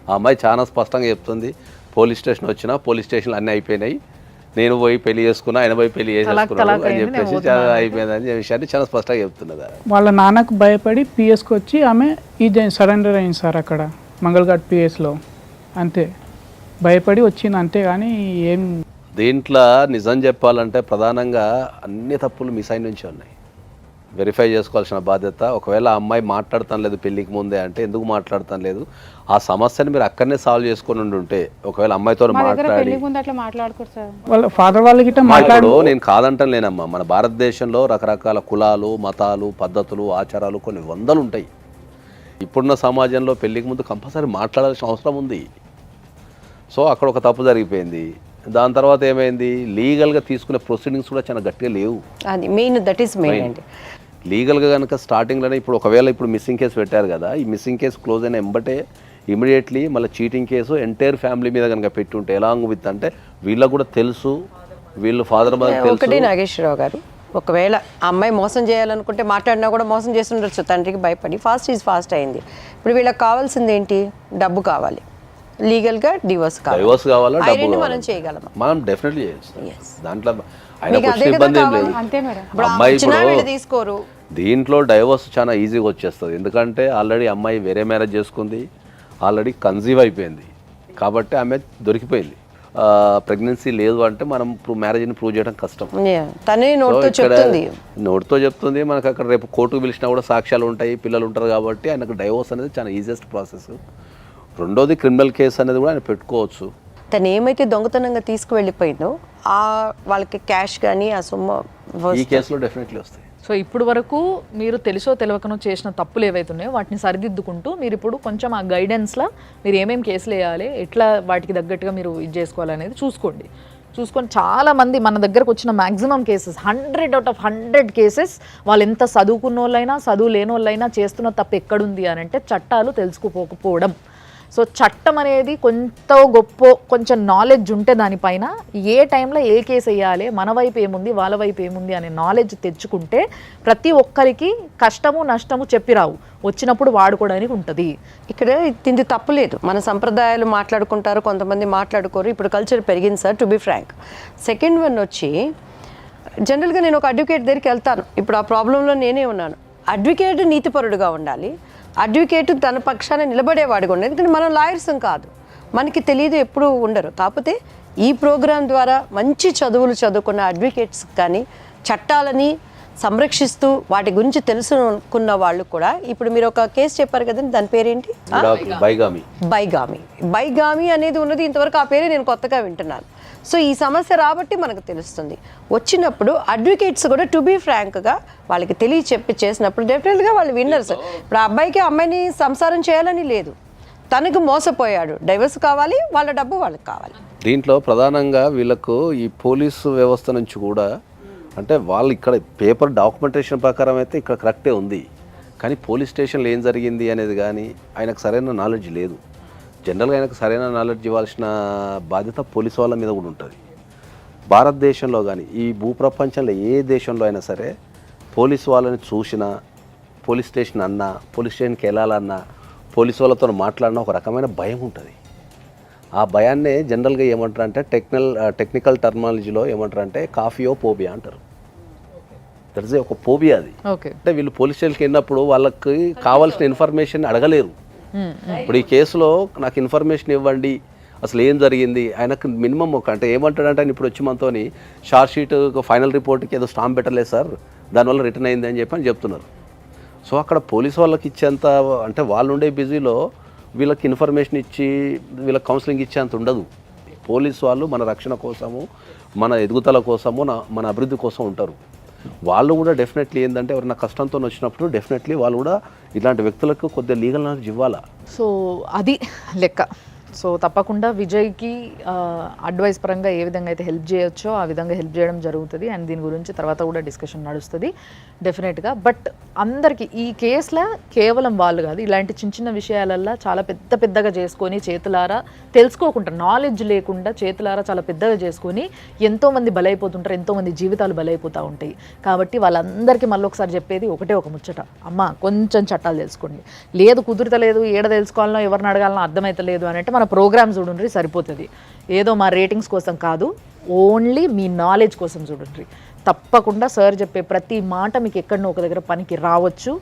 ఆ అమ్మాయి చాలా స్పష్టంగా చెప్తుంది, పోలీస్ స్టేషన్ వచ్చినా పోలీస్ స్టేషన్లు అన్నీ అయిపోయినాయి, నేను పోయి పెళ్లి చేసుకున్నా, ఆయన పోయి పెళ్లి చేసేసుకున్నాను అని చెప్పేసి చాలా అయిపోయిందని విషయాన్ని చాలా స్పష్టంగా చెప్తున్నది. వాళ్ళ నాన్నకు భయపడి పిఎస్కి వచ్చి ఆమె ఇది సరెండర్ అయింది సార్ అక్కడ మంగళఘాట్ పిఎస్లో. అంతే, భయపడి వచ్చింది అంతే, కానీ ఏం. దీంట్లో నిజం చెప్పాలంటే ప్రధానంగా అన్ని తప్పులు మీ సైడ్ నుంచి ఉన్నాయి. వెరిఫై చేసుకోవాల్సిన బాధ్యత. ఒకవేళ ఆ అమ్మాయి మాట్లాడతాం లేదు పెళ్ళికి ముందే అంటే ఎందుకు మాట్లాడతాం లేదు, ఆ సమస్యని మీరు అక్కడనే సాల్వ్ చేసుకొని ఉంటే, ఒకవేళ అమ్మాయితో మాట్లాడి వాళ్ళ ఫాదర్ వాళ్ళకి మాట్లాడు. నేను కాదంటాను లేనమ్మా, మన భారతదేశంలో రకరకాల కులాలు, మతాలు, పద్ధతులు, ఆచారాలు కొన్ని వందలు ఉంటాయి. ఇప్పుడున్న సమాజంలో పెళ్ళికి ముందు కంపల్సరీ మాట్లాడాల్సిన అవసరం ఉంది. సో అక్కడ ఒక తప్పు జరిగిపోయింది. దాని తర్వాత ఏమైంది, లీగల్గా తీసుకునే ప్రొసీడింగ్స్ కూడా చాలా గట్టిగా లేవు. అది మెయిన్, దట్ ఈస్ మెయిన్ అండి. లీగల్గా కనుక స్టార్టింగ్లోనే ఇప్పుడు ఒకవేళ ఇప్పుడు మిస్సింగ్ కేసు పెట్టారు కదా, ఈ మిస్సింగ్ కేసు క్లోజ్ అయిన ఎంబటే ఇమీడియట్లీ మళ్ళీ చీటింగ్ కేసు ఎంటైర్ ఫ్యామిలీ మీద కనుక పెట్టి ఉంటే ఎలాంగ్ విత్ అంటే వీళ్ళకు కూడా తెలుసు, వీళ్ళు ఫాదర్ మదర్ తెలుసు. ఒకటి నాగేశ్వరరావు గారు, ఒకవేళ ఆ అమ్మాయి మోసం చేయాలనుకుంటే మాట్లాడినా కూడా మోసం చేస్తుండొచ్చు, తండ్రికి భయపడి. ఫాస్ట్ ఈజ్ ఫాస్ట్ అయింది. ఇప్పుడు వీళ్ళకి కావాల్సింది ఏంటి? డబ్బు కావాలి, లీగల్గా డివోర్స్ కావాలి. డివోర్స్ కావాలా, డబ్బు మనం కావాలా? చేయగలం, మనం డెఫినెట్లీ చేయొచ్చు. దాంట్లో మీకు అదే కదా ఇబ్బంది ఏం లేదు. ఇప్పుడు అమ్మాయి వచ్చినా ఇప్పుడు వీళ్ళు తీసుకోరు. దీంట్లో డైవర్స్ చాలా ఈజీగా వచ్చేస్తుంది. ఎందుకంటే ఆల్రెడీ అమ్మాయి వేరే మ్యారేజ్ చేసుకుంది, ఆల్రెడీ కన్సీవ్ అయిపోయింది, కాబట్టి ఆమె దొరికిపోయింది. ప్రెగ్నెన్సీ లేదు అంటే మనం మ్యారేజ్ని ప్రూవ్ చేయడం కష్టం. తనే నోటితో చెప్తుంది, నోటితో చెప్తుంది. మనకు అక్కడ రేపు కోర్టుకు పిలిచినా కూడా సాక్ష్యాలు ఉంటాయి, పిల్లలు ఉంటారు, కాబట్టి ఆయనకు డైవర్స్ అనేది చాలా ఈజియెస్ట్ ప్రాసెస్. రెండోది క్రిమినల్ కేసు అనేది కూడా ఆయన పెట్టుకోవచ్చు. తను ఏమైతే దొంగతనంగా తీసుకువెళ్ళిపోయిందో ఆ వాళ్ళకి క్యాష్ కానీ ఆ సొమ్ము ఈ కేసులో డెఫినెట్లీ వస్తాయి. సో ఇప్పుడు వరకు మీరు తెలుసో తెలియకనో చేసిన తప్పులు ఏవైతే ఉన్నాయో వాటిని సరిదిద్దుకుంటూ మీరు ఇప్పుడు కొంచెం ఆ గైడెన్స్లో మీరు ఏమేమి కేసులు వేయాలి, ఎట్లా వాటికి తగ్గట్టుగా మీరు ఇది చేసుకోవాలనేది చూసుకొని చాలామంది మన దగ్గరకు వచ్చిన maximum cases 100 out of 100 cases వాళ్ళు ఎంత చదువుకున్న వాళ్ళైనా చదువు లేని వాళ్ళైనా చేస్తున్న తప్పు ఎక్కడుంది అని అంటే చట్టాలు తెలుసుకోకపోవడం. సో చట్టం అనేది కొంత గొప్ప కొంచెం నాలెడ్జ్ ఉంటే దానిపైన ఏ టైంలో ఏ కేసు వేయాలి, మన వైపు ఏముంది వాళ్ళ వైపు ఏముంది అనే నాలెడ్జ్ తెచ్చుకుంటే ప్రతి ఒక్కరికి కష్టము నష్టము చెప్పిరావు, వచ్చినప్పుడు వాడుకోవడానికి ఉంటుంది. ఇక్కడ తింది తప్పులేదు, మన సంప్రదాయాలు మాట్లాడుకుంటారు, కొంతమంది మాట్లాడుకోరు. ఇప్పుడు కల్చర్ పెరిగింది sir, to be frank. Second one వచ్చి జనరల్గా నేను ఒక అడ్వకేట్ దగ్గరికి వెళ్తాను. ఇప్పుడు ఆ ప్రాబ్లంలో నేనే ఉన్నాను. అడ్వకేట్ నీతిపరుడుగా ఉండాలి, అడ్వకేట్ తన పక్షాన నిలబడేవాడిగా ఉండాలి. ఎందుకంటే మనం లాయర్స్ కాదు, మనకి తెలియదు, ఎప్పుడూ ఉండరు. కాకపోతే ఈ ప్రోగ్రాం ద్వారా మంచి చదువులు చదువుకున్న అడ్వకేట్స్ కానీ చట్టాలని సంరక్షిస్తూ వాటి గురించి తెలుసుకున్న వాళ్ళు కూడా, ఇప్పుడు మీరు ఒక కేసు చెప్పారు కదండి, దాని పేరేంటి? బైగామి అనేది ఉన్నది. ఇంతవరకు ఆ పేరే నేను కొత్తగా వింటున్నాను. సో ఈ సమస్య రాబట్టి మనకు తెలుస్తుంది. వచ్చినప్పుడు అడ్వకేట్స్ కూడా టు బీ ఫ్రాంక్గా వాళ్ళకి తెలియచెప్పి చేసినప్పుడు డెఫినెట్గా వాళ్ళు విన్నర్స్. ఇప్పుడు ఆ అబ్బాయికి అమ్మాయిని సంసారం చేయాలని లేదు, తనకు మోసపోయాడు, డైవర్స్ కావాలి, వాళ్ళ డబ్బు వాళ్ళకి కావాలి. దీంట్లో ప్రధానంగా వీళ్ళకు ఈ పోలీసు వ్యవస్థ నుంచి కూడా అంటే వాళ్ళు ఇక్కడ పేపర్ డాక్యుమెంటేషన్ ప్రకారం అయితే ఇక్కడ కరెక్టే ఉంది, కానీ పోలీస్ స్టేషన్లో ఏం జరిగింది అనేది కానీ ఆయనకు సరైన నాలెడ్జ్ లేదు. జనరల్గా ఆయనకు సరైన నాలెడ్జ్ ఇవ్వాల్సిన బాధ్యత పోలీసు వాళ్ళ మీద కూడా ఉంటుంది. భారతదేశంలో కానీ ఈ భూప్రపంచంలో ఏ దేశంలో అయినా సరే పోలీసు వాళ్ళని చూసినా, పోలీస్ స్టేషన్ అన్నా, పోలీస్ స్టేషన్కి వెళ్ళాలన్నా, పోలీసు వాళ్ళతో మాట్లాడినా ఒక రకమైన భయం ఉంటుంది. ఆ భయాన్నే జనరల్గా ఏమంటారు అంటే టెక్నికల్ టర్మాలజీలో ఏమంటారు అంటే కాఫియోఫోబియా అంటారు. దట్ ఇస్ ఒక ఫోబియా అది. అంటే వీళ్ళు పోలీస్ స్టేషన్కి వెళ్ళినప్పుడు వాళ్ళకి కావాల్సిన ఇన్ఫర్మేషన్ అడగలేరు. ఇప్పుడు ఈ కేసులో నాకు ఇన్ఫర్మేషన్ ఇవ్వండి, అసలు ఏం జరిగింది, ఆయనకు మినిమం ఒక అంటే ఏమంటాడంటే ఆయన ఇప్పుడు వచ్చి మనతోని షార్ట్ షీట్ ఫైనల్ రిపోర్ట్కి ఏదో స్టాంప్ పెట్టలేదు సార్, దానివల్ల రిటర్న్ అయింది అని చెప్పి అని చెప్తున్నారు. సో అక్కడ పోలీసు వాళ్ళకి ఇచ్చేంత అంటే వాళ్ళు ఉండే బిజీలో వీళ్ళకి ఇన్ఫర్మేషన్ ఇచ్చి వీళ్ళకి కౌన్సిలింగ్ ఇచ్చేంత ఉండదు. పోలీసు వాళ్ళు మన రక్షణ కోసము, మన ఎదుగుదల కోసము, మన అభివృద్ధి కోసం ఉంటారు. వాళ్ళు కూడా డెఫినెట్లీ ఏంటంటే ఎవరైనా కష్టంతో వచ్చినప్పుడు డెఫినెట్లీ వాళ్ళు కూడా ఇలాంటి వ్యక్తులకు కొద్దిగా లీగల్ నాలెడ్జ్ ఇవ్వాలా. సో అది లెక్క. సో తప్పకుండా విజయ్కి అడ్వైస్ పరంగా ఏ విధంగా అయితే హెల్ప్ చేయొచ్చో ఆ విధంగా హెల్ప్ చేయడం జరుగుతుంది. అండ్ దీని గురించి తర్వాత కూడా డిస్కషన్ నడుస్తుంది డెఫినెట్గా. బట్ అందరికీ ఈ కేసులో కేవలం వాళ్ళు కాదు, ఇలాంటి చిన్న చిన్న విషయాలల్లో చాలా పెద్దగా చేసుకొని చేతులారా తెలుసుకోకుండా, నాలెడ్జ్ లేకుండా చేతులారా చాలా పెద్దగా చేసుకొని ఎంతోమంది బలైపోతుంటారు, ఎంతోమంది జీవితాలు బలైపోతూ ఉంటాయి. కాబట్టి వాళ్ళందరికీ మళ్ళీ ఒకసారి చెప్పేది ఒకటే ఒక ముచ్చట, అమ్మ కొంచెం చట్టాలు తెలుసుకోండి. లేదు కుదురుతలేదు, ఏడ తెలుసుకోవాలనో ఎవరిని అడగాలనో అర్థమవుతలేదు అని అంటే మన ప్రోగ్రామ్ చూడండి సరిపోతుంది. ఏదో మా రేటింగ్స్ కోసం కాదు, ఓన్లీ మీ నాలెడ్జ్ కోసం చూడండి. తప్పకుండా సార్ చెప్పే ప్రతి మాట మీకు ఎక్కడనో ఒక దగ్గర పనికి రావచ్చు,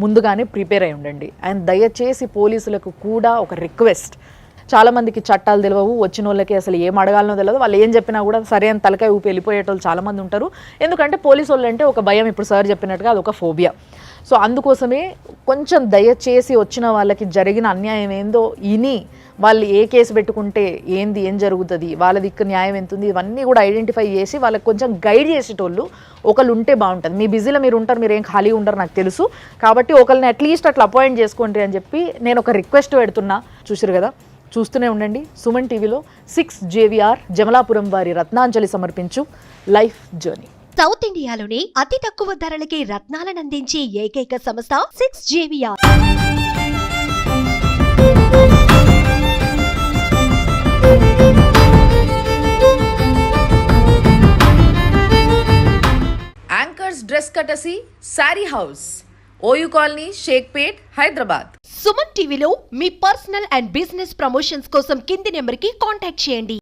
ముందుగానే ప్రిపేర్ అయి ఉండండి. అండ్ దయచేసి పోలీసులకు కూడా ఒక రిక్వెస్ట్, చాలామందికి చట్టాలు తెలియవు, వచ్చిన వాళ్ళకి అసలు ఏం అడగాలనో తెలియదు, వాళ్ళు ఏం చెప్పినా కూడా సరే అని తలకాయ ఊపి వెళ్ళిపోయేటోళ్ళు చాలామంది ఉంటారు. ఎందుకంటే పోలీసు వాళ్ళు అంటే ఒక భయం, ఇప్పుడు సార్ చెప్పినట్టుగా అదొక ఫోబియా. సో అందుకోసమే కొంచెం దయచేసి వచ్చిన వాళ్ళకి జరిగిన అన్యాయం ఏందో ఇని వాళ్ళు ఏ కేసు పెట్టుకుంటే ఏం జరుగుతుంది, వాళ్ళ దిక్కు న్యాయం ఎంత ఉంది, ఇవన్నీ కూడా ఐడెంటిఫై చేసి వాళ్ళకి కొంచెం గైడ్ చేసేటోళ్ళు ఒకళ్ళు ఉంటే బాగుంటుంది. మీ బిజీలో మీరు ఉంటారు, మీరు ఏం ఖాళీ ఉండరు నాకు తెలుసు, కాబట్టి ఒకరిని అట్లీస్ట్ అట్లా అపాయింట్ చేసుకోండి అని చెప్పి నేను ఒక రిక్వెస్ట్ పెడుతున్నా. చూసారు కదా, చూస్తూనే ఉండండి సుమన్ టీవీలో 6 JVR జమలాపురం వారి రత్నాంజలి సమర్పించు లైఫ్ జర్నీ. సౌత్ ఇండియాలోనే అతి తక్కువ ధరలకి రత్నాలను అందించే ఏకైక సంస్థ 6 JVR. Anchors dress Katasi sari house, OU colony, Shaikpet, Hyderabad. Suman టీవీలో మీ పర్సనల్ అండ్ బిజినెస్ ప్రమోషన్స్ కోసం కింది నెంబర్కి కాంటాక్ట్ చేయండి.